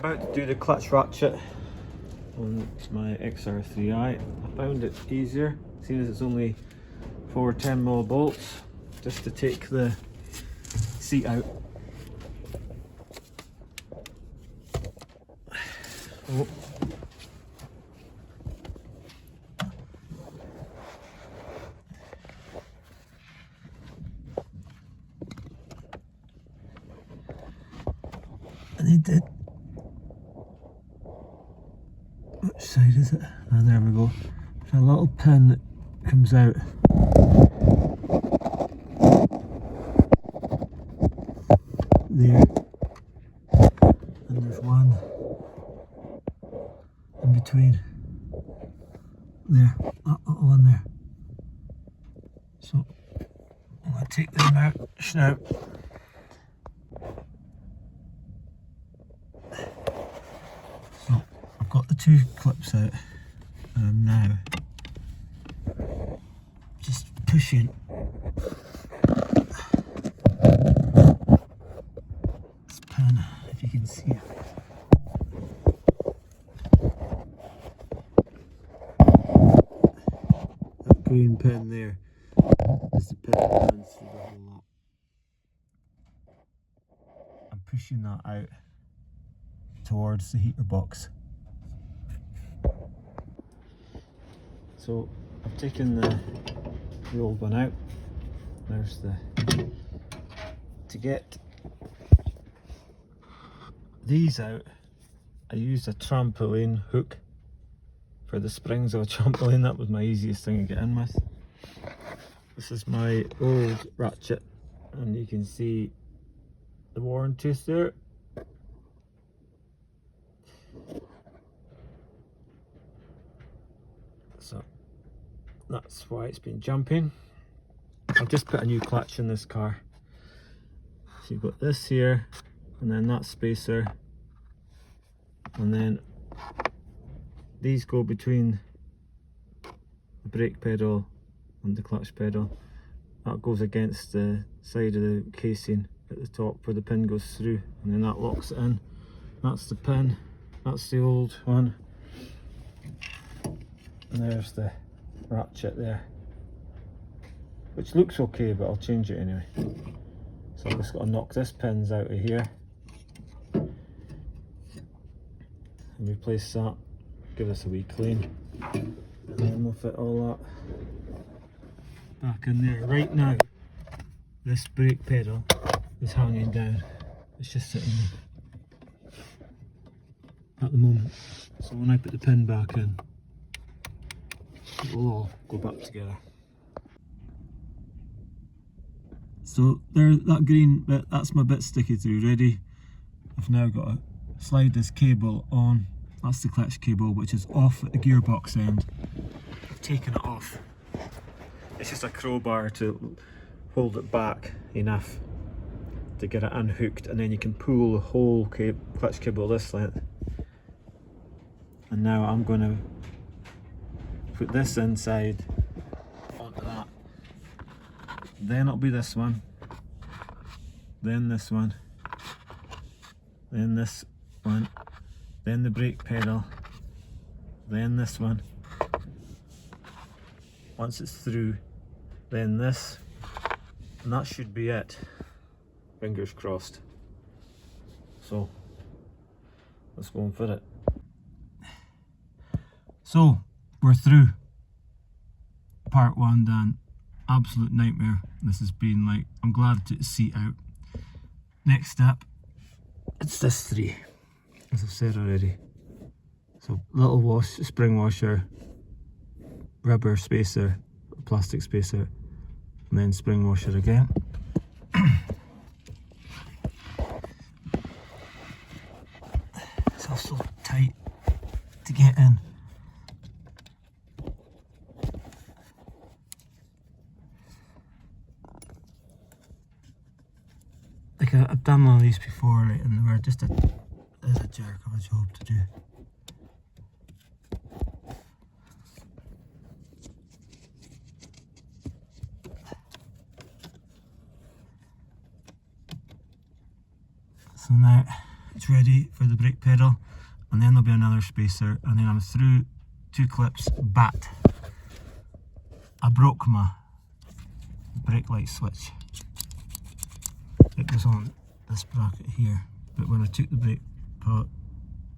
about to do the clutch ratchet on my Xr3i. I found it easier, seeing as it's only 4 10mm bolts, just to take the seat out. Oh. And they did. Which side is it? Ah, there we go. There's a little pin that comes out. There. And there's one in between. There. That little one there. So I'm going to take them out now. So I've got the 2 clips out now. Just pushing this pin, if you can see it. That green pin there is the pin that runs through the whole lot. I'm pushing that out towards the heater box. So I've taken the old one out. There's the, to get these out, I used a trampoline hook for the springs of a trampoline. That was my easiest thing to get in with. This is my old ratchet, and you can see the worn tooth there. So that's why it's been jumping. I've just put a new clutch in this car. So you've got this here, and then that spacer, and then these go between the brake pedal and the clutch pedal. That goes against the side of the casing at the top where the pin goes through, and then that locks it in. That's the pin, that's the old one, and there's the ratchet there, which looks okay, but I'll change it anyway. So I've just got to knock this pins out of here and replace that, give this a wee clean, and then we'll fit all that back in there. Right now this brake pedal is hanging down, it's just sitting there at the moment. So when I put the pin back in, it will all go back together. So there, that green bit, that's my bit sticky through ready. I've now got to slide this cable on. That's the clutch cable, which is off at the gearbox end. I've taken it off. It's just a crowbar to hold it back enough to get it unhooked, and then you can pull the whole clutch cable this length. And now I'm going to put this inside onto that. Then it'll be this one, then this one, then this one, then the brake pedal, then this one. Once it's through, then this, and that should be it. Fingers crossed. So let's go and fit it. So we're through. Part 1 done. Absolute nightmare. This has been like, I'm glad I took the seat out. Next step, it's this 3, as I've said already. So little spring washer, rubber spacer, plastic spacer, and then spring washer again. It's also tight to get in. Like I've done one of these before, like, and they were just as a jerk of a job to do. So now it's ready for the brake pedal, and then there'll be another spacer, and then I'm through 2 clips, but I broke my brake light switch. It was on this bracket here, but when I took the brake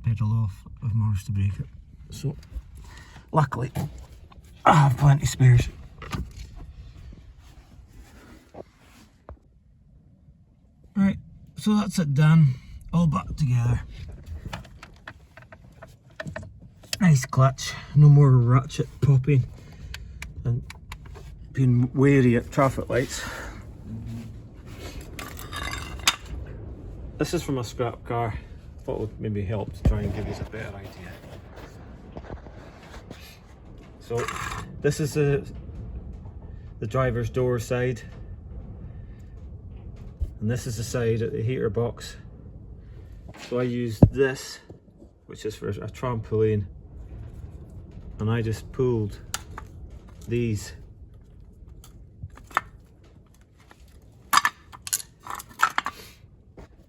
pedal off, I've managed to break it. So luckily I have plenty spares. Right, so that's it done, all back together. Nice clutch, no more ratchet popping and being wary at traffic lights. This is from a scrap car. Thought it would maybe help to try and give you a better idea. So this is the driver's door side, and this is the side at the heater box. So I used this, which is for a trampoline, and I just pulled these.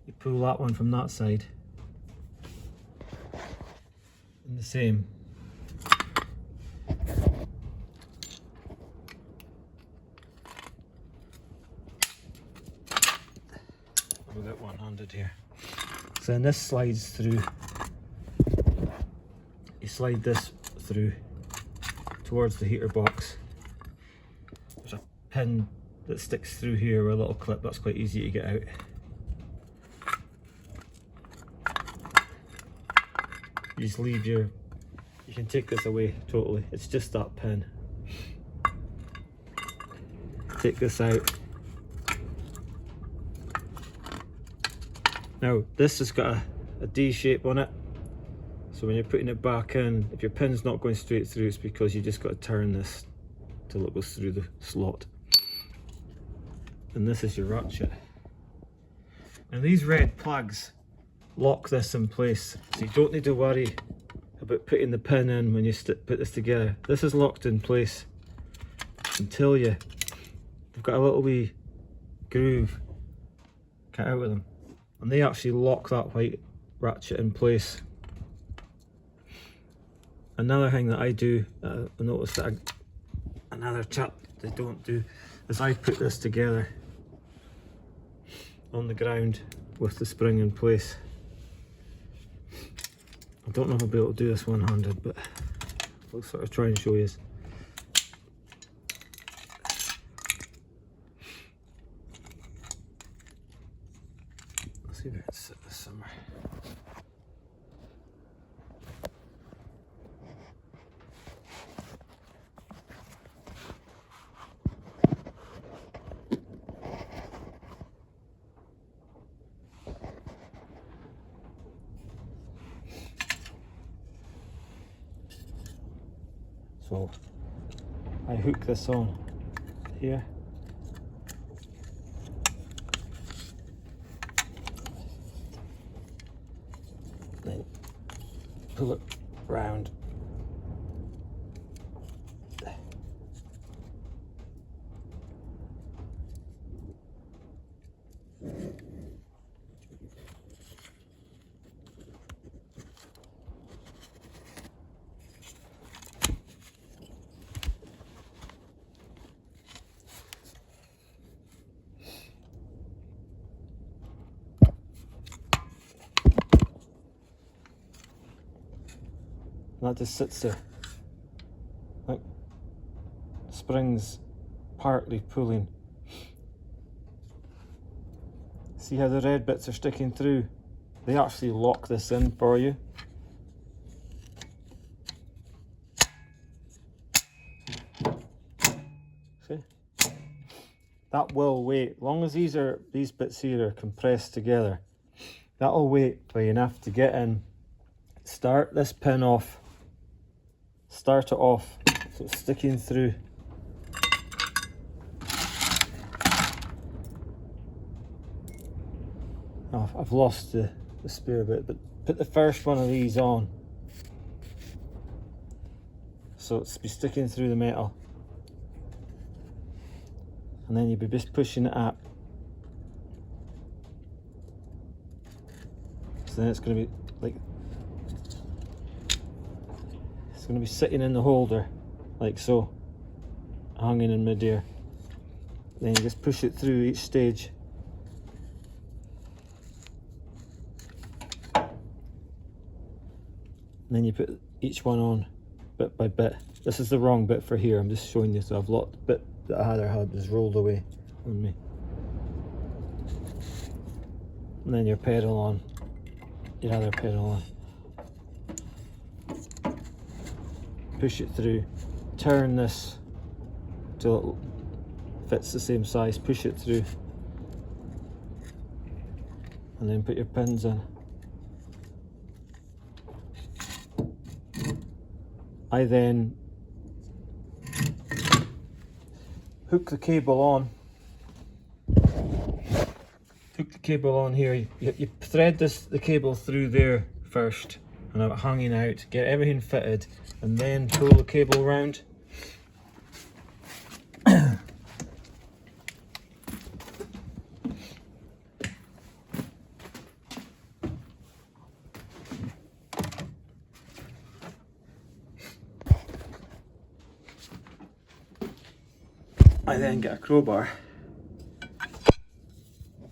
You pull that one from that side, and the same. I'll get one-handed here. So then this slides through. You slide this through towards the heater box. There's a pin that sticks through here with a little clip that's quite easy to get out. You just leave you can take this away totally, it's just that pin. Take this out. Now this has got a D shape on it, so when you're putting it back in, if your pin's not going straight through, it's because you just got to turn this till it goes through the slot. And this is your ratchet. And these red plugs lock this in place, so you don't need to worry about putting the pin in when you put this together. This is locked in place until they've got a little wee groove cut out of them, and they actually lock that white ratchet in place. Another thing that I do, I noticed that another chap they don't do, is I put this together on the ground with the spring in place. I don't know if I'll be able to do this one-handed, but I'll sort of try and show you. Let's see if I can sit this somewhere. So I hook this on here. Then pull it round. And that just sits there, like springs partly pulling. See how the red bits are sticking through? They actually lock this in for you. See? That will wait, as long as these bits here are compressed together, that'll wait for you enough to get in, start this pin off, start it off so it's sticking through. Oh, I've lost the spare bit, but put the first one of these on so it's be sticking through the metal, and then you'll be just pushing it up. So then it's going to be like, it's going to be sitting in the holder like so, hanging in midair. Then you just push it through each stage. And then you put each one on bit by bit. This is the wrong bit for here, I'm just showing you, so I've locked the bit that I had just rolled away on me. And then your pedal on, your other pedal on. Push it through, turn this till it fits the same size, push it through, and then put your pins in. I then hook the cable on. Hook the cable on here. You thread the cable through there first, and have it hanging out. Get everything fitted, and then pull the cable round. I then get a crowbar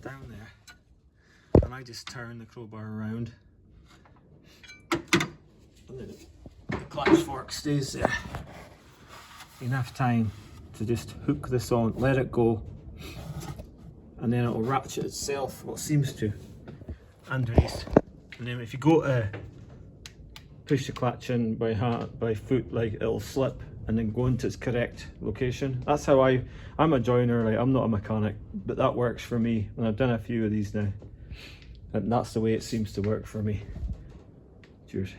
down there, and I just turn the crowbar around, and then the clutch fork stays there. Enough time to just hook this on, let it go, and then it will ratchet itself, well, it seems to, underneath. And then if you go to push the clutch in by foot, like, it'll slip and then go into its correct location. That's how I'm a joiner, like, I'm not a mechanic, but that works for me, and I've done a few of these now, and that's the way it seems to work for me. Cheers.